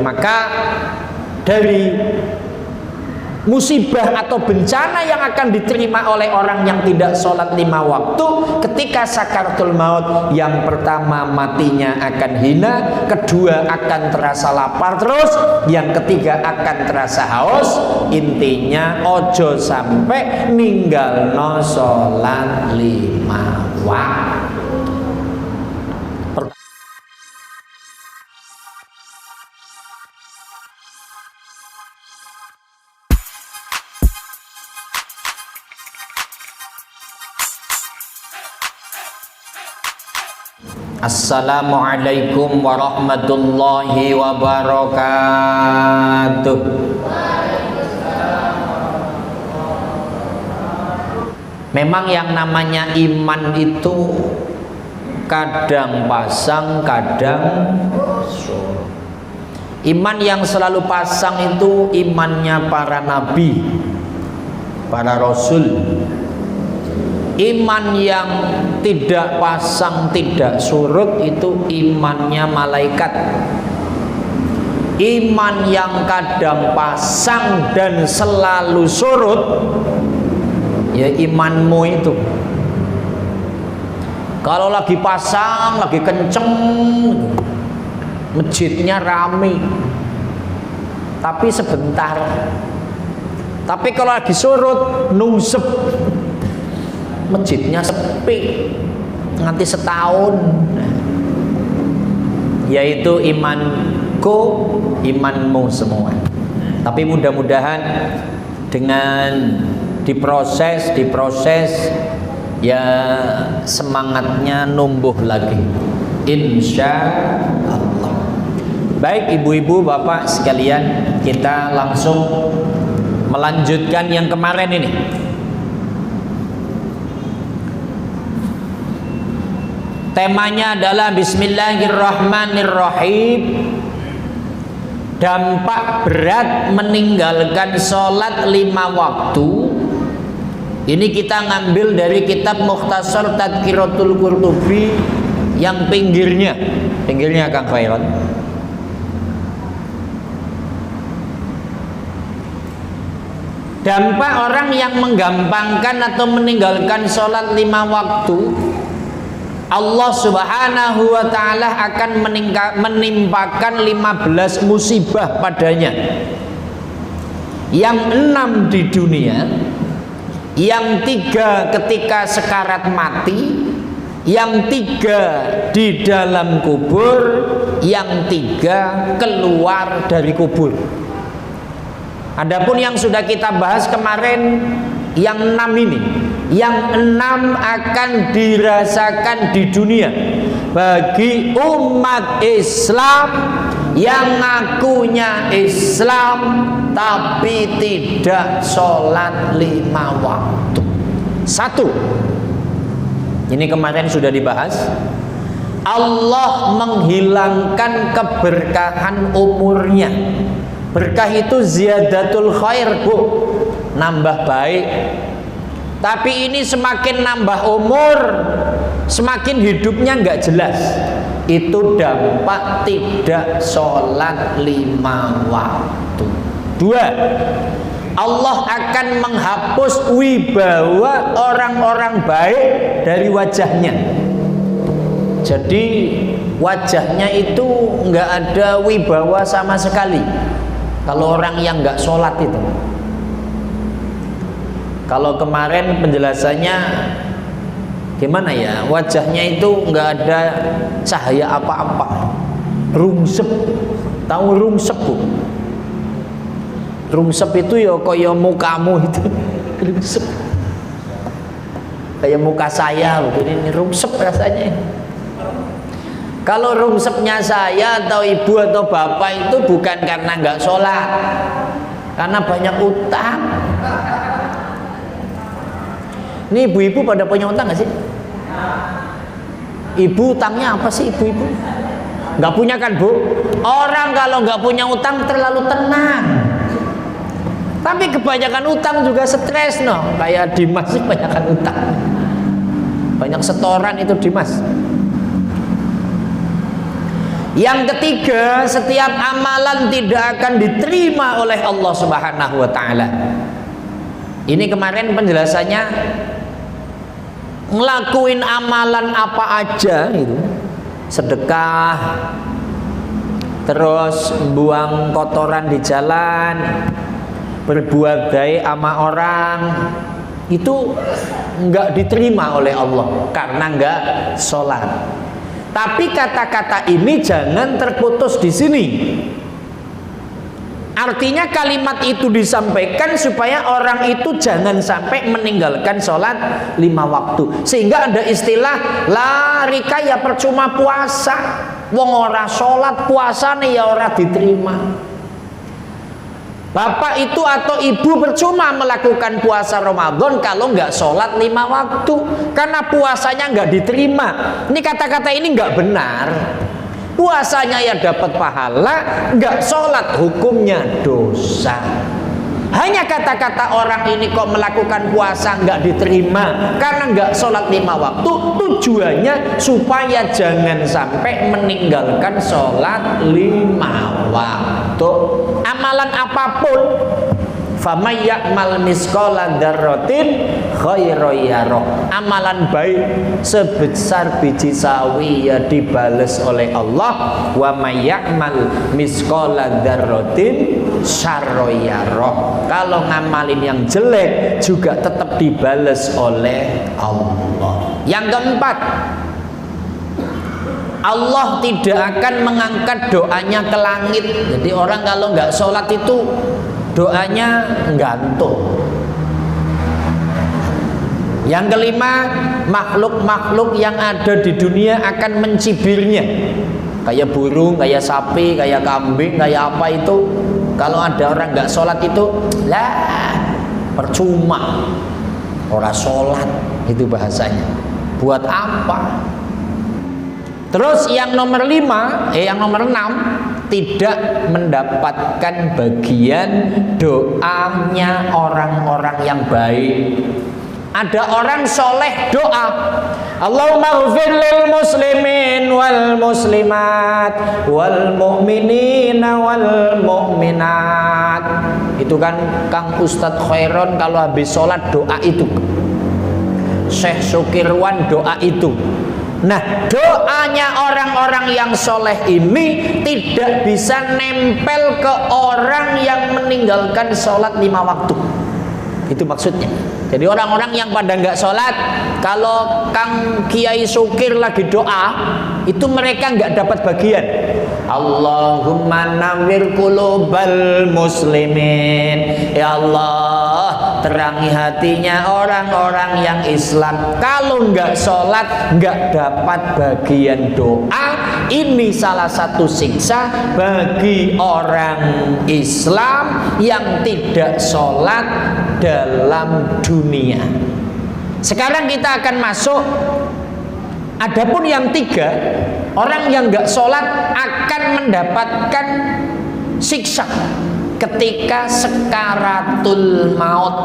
Maka dari musibah atau bencana yang akan diterima oleh orang yang tidak sholat 5 waktu ketika sakaratul maut, yang pertama matinya akan hina, kedua akan terasa lapar terus, yang ketiga akan terasa haus. Intinya ojo sampai ninggalno sholat 5 waktu. Assalamualaikum warahmatullahi wabarakatuh. Memang yang namanya iman itu kadang pasang, kadang surut. Iman yang selalu pasang itu imannya para nabi, para rasul. Iman yang tidak pasang, tidak surut itu imannya malaikat. Iman yang kadang pasang dan selalu surut, ya imanmu itu. Kalau lagi pasang, lagi kenceng, masjidnya rame, tapi sebentar. Tapi kalau lagi surut, nungsep, masjidnya sepi nanti setahun. Yaitu imanku, imanmu semua. Tapi mudah-mudahan dengan diproses ya semangatnya numbuh lagi, insya Allah. Baik ibu-ibu, bapak sekalian, kita langsung melanjutkan yang kemarin ini. Temanya adalah Bismillahirrahmanirrahim. Dampak berat meninggalkan sholat 5 waktu. Ini kita ngambil dari kitab Mukhtasar Tadhkiratul Qurtubi yang pinggirnya Kang Khairat. Dampak orang yang menggampangkan atau meninggalkan sholat 5 waktu, Allah subhanahu wa ta'ala akan menimpakan 15 musibah padanya. Yang 6 di dunia, yang 3 ketika sekarat mati, yang 3 di dalam kubur, yang 3 keluar dari kubur. Adapun yang sudah kita bahas kemarin, yang 6 ini, yang 6 akan dirasakan di dunia bagi umat Islam yang ngakunya Islam tapi tidak sholat 5 waktu. 1, ini kemarin sudah dibahas, Allah menghilangkan keberkahan umurnya. Berkah itu ziyadatul khair, Bu, nambah baik. Tapi ini semakin nambah umur, semakin hidupnya nggak jelas. Itu dampak tidak sholat 5 waktu. 2, Allah akan menghapus wibawa orang-orang baik dari wajahnya. Jadi wajahnya itu nggak ada wibawa sama sekali kalau orang yang nggak sholat itu. Kalau kemarin penjelasannya gimana ya, wajahnya itu nggak ada cahaya apa-apa, rungsep. Tahu rungsep, Bu? Rungsep itu ya kayak mukamu itu, rungsep. Kayak muka saya, ini rungsep rasanya. Kalau rungsepnya saya atau ibu atau bapak itu bukan karena nggak sholat, karena banyak utang. Ini ibu-ibu pada punya utang nggak sih? Ibu utangnya apa sih ibu-ibu? Nggak punya kan, Bu? Orang kalau nggak punya utang terlalu tenang. Tapi kebanyakan utang juga stres, no. Kayak Dimas sih kebanyakan utang. Banyak setoran itu Dimas. Yang ketiga, setiap amalan tidak akan diterima oleh Allah Subhanahu wa taala. Ini kemarin penjelasannya, ngelakuin amalan apa aja itu, sedekah, terus buang kotoran di jalan, berbuat baik sama orang, itu enggak diterima oleh Allah karena enggak sholat. Tapi kata-kata ini jangan terputus di sini. Artinya kalimat itu disampaikan supaya orang itu jangan sampai meninggalkan sholat 5 waktu. Sehingga ada istilah larika ya percuma puasa. Wong ora sholat puasa nih ya ora diterima. Bapak itu atau ibu percuma melakukan puasa Ramadan kalau nggak sholat 5 waktu, karena puasanya nggak diterima. Ini kata-kata ini nggak benar. Puasanya ya dapat pahala, nggak sholat hukumnya dosa. Hanya kata-kata orang ini kok melakukan puasa nggak diterima karena nggak sholat 5 waktu, tujuannya supaya jangan sampai meninggalkan sholat 5 waktu. Amalan apapun, faman ya'mal misqala dzarratin khairan yarah. Amalan baik sebesar biji sawi ya dibales oleh Allah. Wa may ya'mal misqala dzarratin syarran yarah. Kalau ngamalin yang jelek juga tetap dibales oleh Allah. Yang keempat, Allah tidak akan mengangkat doanya ke langit. Jadi orang kalau nggak sholat itu doanya gantung. Yang kelima, makhluk-makhluk yang ada di dunia akan mencibirnya. Kayak burung, kayak sapi, kayak kambing, kayak apa itu. Kalau ada orang nggak sholat itu, lah percuma. Orang sholat itu bahasanya. Buat apa? Terus yang nomor 6, tidak mendapatkan bagian doanya orang-orang yang baik. Ada orang soleh doa, Allahumma ghfir lil muslimin wal muslimat wal mu'minina wal mu'minat. Itu kan Kang Ustadz Khairon kalau habis sholat doa itu, Syekh Sukirwan doa itu. Nah, doanya orang-orang yang soleh ini tidak bisa nempel ke orang yang meninggalkan sholat 5 waktu. Itu maksudnya. Jadi orang-orang yang pada nggak sholat, kalau Kang Kiai Sukir lagi doa, itu mereka nggak dapat bagian. Allahumma nawwir qulubal muslimin. Ya Allah, terangi hatinya orang-orang yang Islam. Kalau nggak sholat, nggak dapat bagian doa. Ini salah satu siksa bagi orang Islam yang tidak sholat dalam dunia. Sekarang kita akan masuk. Adapun yang 3, orang yang nggak sholat akan mendapatkan siksa ketika sakaratul maut.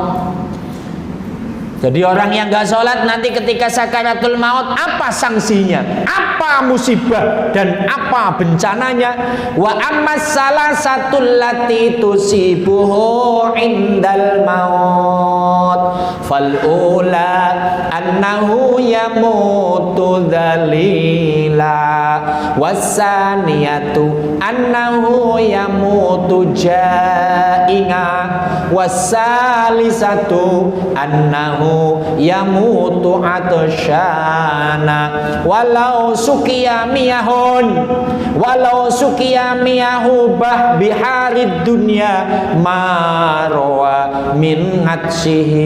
Jadi orang yang nggak sholat nanti ketika sakaratul maut, apa sanksinya, apa musibah dan apa bencananya? Wa ammas salasatul lati tusibuhu indal maut fal ula annahu yamutu dzalila wasaniyatu annahu yamutu jainga wasalisatu annahu yamutu atsyana walau sukiya miyahu bah biharid dunya marwa min atsihi.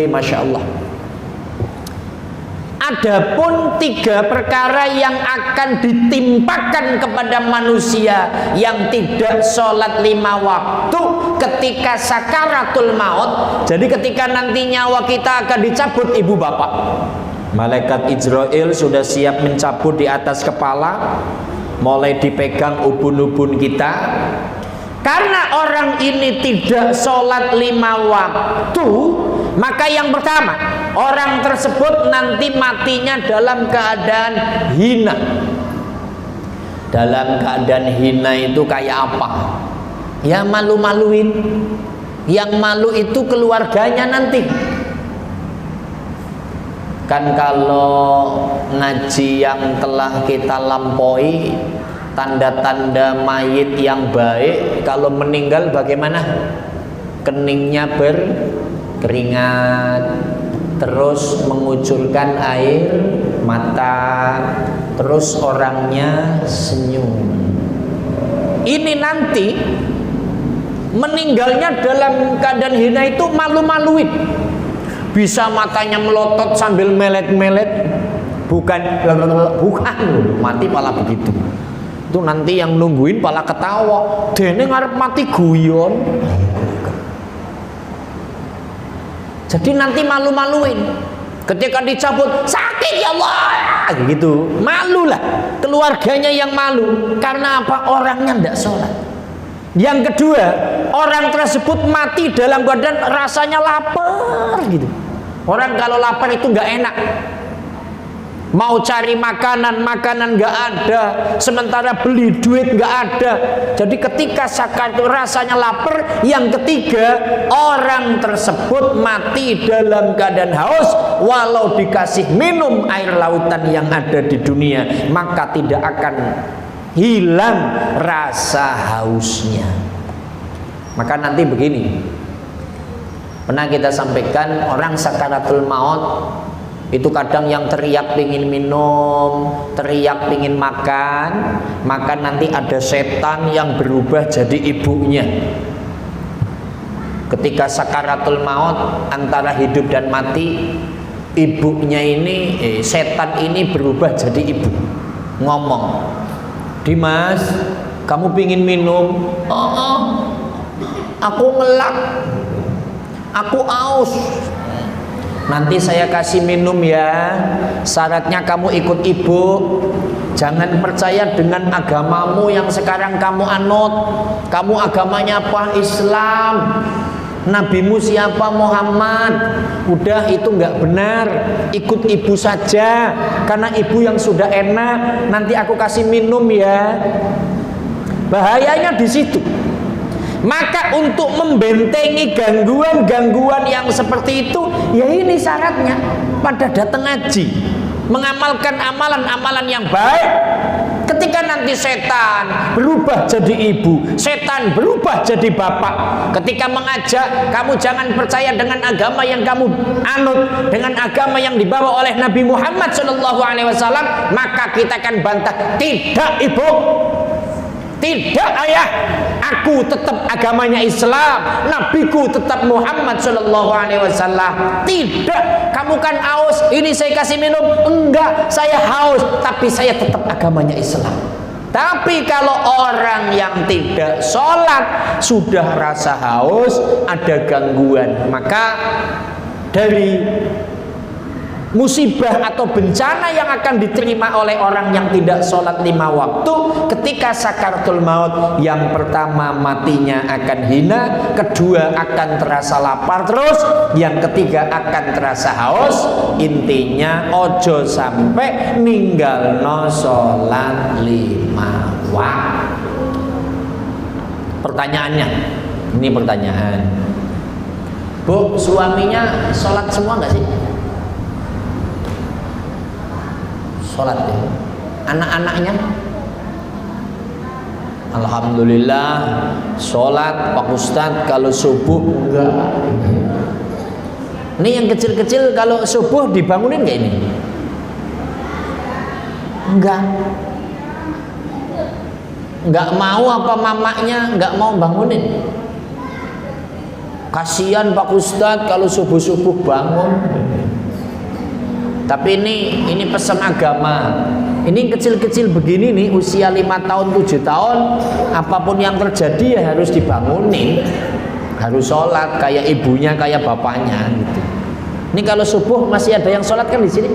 Masya Allah. Adapun 3 perkara yang akan ditimpakan kepada manusia yang tidak sholat 5 waktu ketika sakaratul maut. Jadi ketika nanti nyawa kita akan dicabut, ibu bapak, malaikat Israel sudah siap mencabut di atas kepala, mulai dipegang ubun-ubun kita. Karena orang ini tidak sholat 5 waktu, maka yang pertama, orang tersebut nanti matinya dalam keadaan hina. dalam keadaan hina itu kayak apa? Ya malu-maluin. Yang malu itu keluarganya nanti. Kan kalau ngaji yang telah kita lampaui, tanda-tanda mayit yang baik kalau meninggal bagaimana? Keningnya berkeringat, terus mengucurkan air mata, terus orangnya senyum. Ini nanti meninggalnya dalam keadaan hina itu malu-maluin. Bisa matanya melotot sambil melet-melet, bukan mati malah begitu. Itu nanti yang nungguin malah ketawa, dene ngarep mati guyon. Jadi nanti malu-maluin. Ketika dicabut, sakit ya Allah, gitu. Malu lah, keluarganya yang malu. Karena apa? Orangnya tidak sholat. Yang kedua, orang tersebut mati dalam badan rasanya lapar gitu. Orang kalau lapar itu nggak enak. Mau cari makanan nggak ada, sementara beli duit nggak ada. Jadi ketika sakaratul rasanya lapar. Yang ketiga, orang tersebut mati dalam keadaan haus, walau dikasih minum air lautan yang ada di dunia, maka tidak akan hilang rasa hausnya. Maka nanti begini, pernah kita sampaikan, orang sakaratul maut itu kadang yang teriak pingin minum, teriak pingin makan, maka nanti ada setan yang berubah jadi ibunya. Ketika sakaratul maut antara hidup dan mati, ibunya ini setan ini berubah jadi ibu, ngomong, Dimas, kamu pingin minum? Aku ngelak, aku aus. Nanti saya kasih minum ya. Syaratnya kamu ikut ibu. Jangan percaya dengan agamamu yang sekarang kamu anut. Kamu agamanya apa? Islam. Nabimu siapa? Muhammad. Udah, itu nggak benar. Ikut ibu saja. Karena ibu yang sudah enak. Nanti aku kasih minum ya. Bahayanya di situ. Maka untuk membentengi gangguan-gangguan yang seperti itu, ya ini syaratnya pada datang ngaji, mengamalkan amalan-amalan yang baik. Ketika nanti setan berubah jadi ibu, setan berubah jadi bapak. Ketika mengajak, kamu jangan percaya dengan agama yang kamu anut, dengan agama yang dibawa oleh Nabi Muhammad SAW, maka kita akan bantah, tidak ibu, tidak ayah, aku tetap agamanya Islam, nabiku tetap Muhammad SAW. Tidak, kamu kan haus, ini saya kasih minum. Enggak, saya haus, tapi saya tetap agamanya Islam. Tapi kalau orang yang tidak sholat sudah rasa haus, ada gangguan, maka dari musibah atau bencana yang akan diterima oleh orang yang tidak sholat 5 waktu ketika sakaratul maut, yang pertama matinya akan hina, kedua akan terasa lapar terus, yang ketiga akan terasa haus. Intinya ojo sampai ninggal no sholat 5 waktu. Pertanyaannya, ini pertanyaan, Bu, suaminya sholat semua nggak sih? Sholat ya. Anak-anaknya alhamdulillah sholat. Pak Ustadz kalau subuh enggak. Ini yang kecil-kecil kalau subuh dibangunin nggak ini? Enggak mau apa mamanya nggak mau bangunin? Kasihan Pak Ustadz kalau subuh-subuh bangun. Tapi ini pesan agama. Ini kecil-kecil begini nih, usia 5 tahun, 7 tahun, apapun yang terjadi ya harus dibangunin, harus sholat kayak ibunya, kayak bapaknya gitu. Ini kalau subuh masih ada yang sholat kan di sini?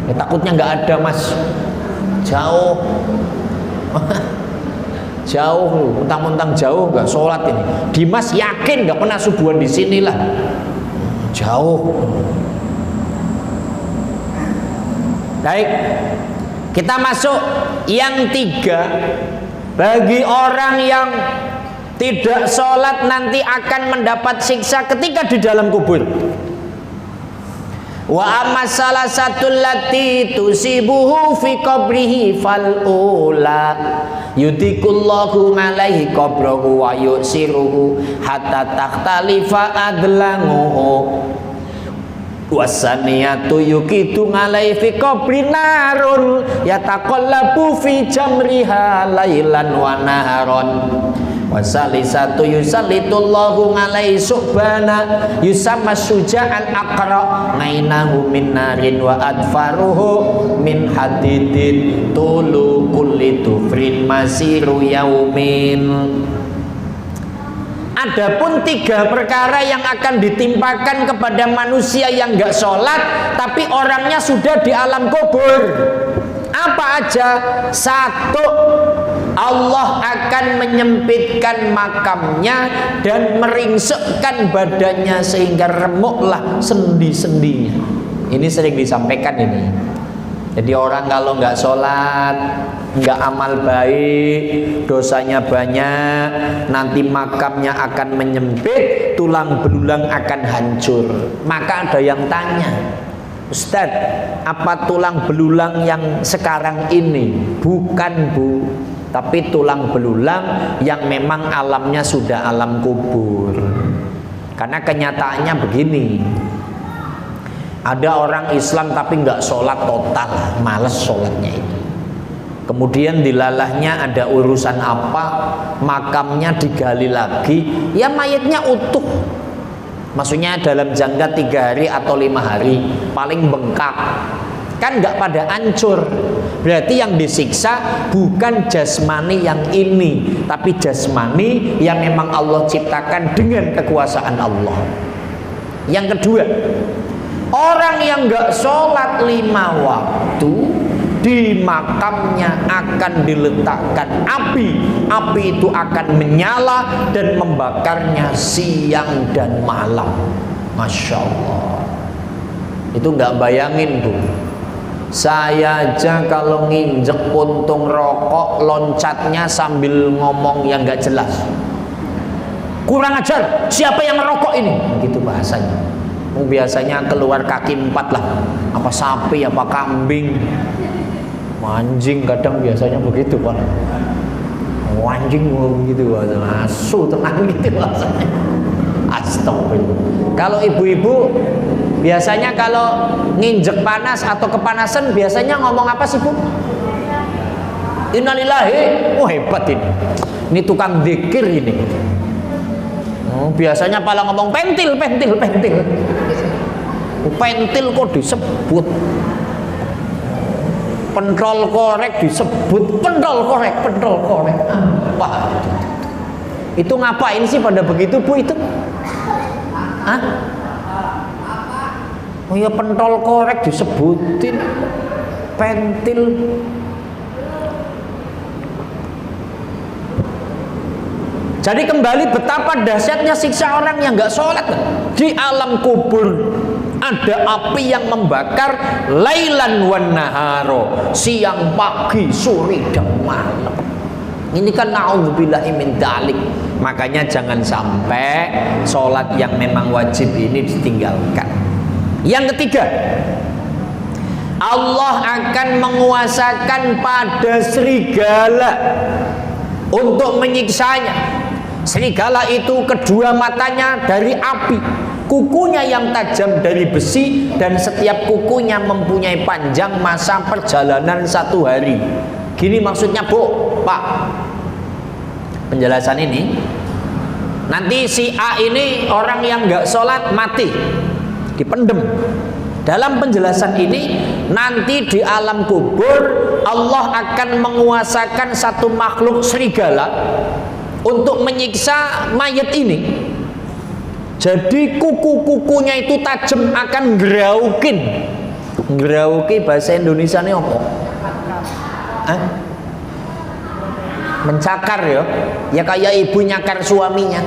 Ya, takutnya nggak ada mas, jauh, jauh, mentang-mentang jauh nggak sholat ini. Dimas yakin nggak pernah subuhan di sini lah, jauh. Baik, Kita masuk yang tiga. Bagi orang yang tidak sholat nanti akan mendapat siksa ketika di dalam kubur. Wa amma salah satu lati tusibuhu fi qabrihi fal ula yudikullahu alaihi qabrahu wa yusiruhu hatta takhtalifa adlanguhu wasaniyatu yukitu alaihi fi qabri narun yataqallabu fi jamriha lailan wa naharon wasalisatu yusallitullahu alaihi subhana yusamma syuja'al aqra ngainahu min narin wa adfaruhu min hadidin tulu kulli tufrin masiru yaumin. Adapun tiga perkara yang akan ditimpakan kepada manusia yang enggak sholat tapi orangnya sudah di alam kubur. Apa aja? Satu, Allah akan menyempitkan makamnya dan meringsekkan badannya sehingga remuklah sendi-sendinya. Ini sering disampaikan ini. Jadi orang kalau nggak sholat, nggak amal baik, dosanya banyak, nanti makamnya akan menyempit, tulang belulang akan hancur. Maka ada yang tanya, Ustadz, apa tulang belulang yang sekarang ini? Bukan, Bu, tapi tulang belulang yang memang alamnya sudah alam kubur. Karena kenyataannya begini, ada orang Islam tapi nggak sholat total, males sholatnya itu. Kemudian dilalahnya ada urusan apa, makamnya digali lagi, ya mayatnya utuh. Maksudnya dalam jangka 3 hari atau 5 hari, paling bengkak. Kan nggak pada hancur. Berarti yang disiksa bukan jasmani yang ini, tapi jasmani yang memang Allah ciptakan dengan kekuasaan Allah. Yang kedua, orang yang nggak sholat 5 waktu, di makamnya akan diletakkan api. Api itu akan menyala dan membakarnya siang dan malam. Masya Allah. Itu nggak bayangin, Bu. Saya aja kalau nginjek puntung rokok, loncatnya sambil ngomong yang nggak jelas. Kurang ajar, siapa yang merokok ini? Gitu bahasanya. Biasanya keluar kaki 4 lah. Apa sapi, apa kambing, anjing, kadang biasanya begitu, Pak. Anjing gitu bahasanya. Asu tenang gitu bahasanya. Astagfirullah. Kalau ibu-ibu biasanya kalau nginjek panas atau kepanasan biasanya ngomong apa sih, Bu? Innalillahi. Oh, hebat ini. Ini tukang zikir ini. Biasanya pala ngomong pentil. Pentil kok disebut, pentol korek disebut, pentol korek. Apa itu? Ngapain sih pada begitu, Bu, itu? Hah? Oh ya, pentol korek disebutin, pentil. Jadi kembali betapa dahsyatnya siksa orang yang nggak sholat. Di alam kubur ada api yang membakar lailan wan naharo, siang, pagi, sore dan malam. Ini kan na'udzubillahi min dzalik. Makanya jangan sampai sholat yang memang wajib ini ditinggalkan. Yang ketiga, Allah akan menguasakan pada serigala untuk menyiksanya. Serigala itu kedua matanya dari api, kukunya yang tajam dari besi, dan setiap kukunya mempunyai panjang masa perjalanan 1 hari. Gini maksudnya, Bu, Pak, penjelasan ini. Nanti si A ini orang yang nggak sholat mati, dipendem. Dalam penjelasan ini, nanti di alam kubur Allah akan menguasakan satu makhluk serigala untuk menyiksa mayat ini. Jadi kuku-kukunya itu tajam, akan ngeraukin. Ngerauki bahasa Indonesia ini apa? Hah? Mencakar ya. Ya kayak ibu nyakar suaminya.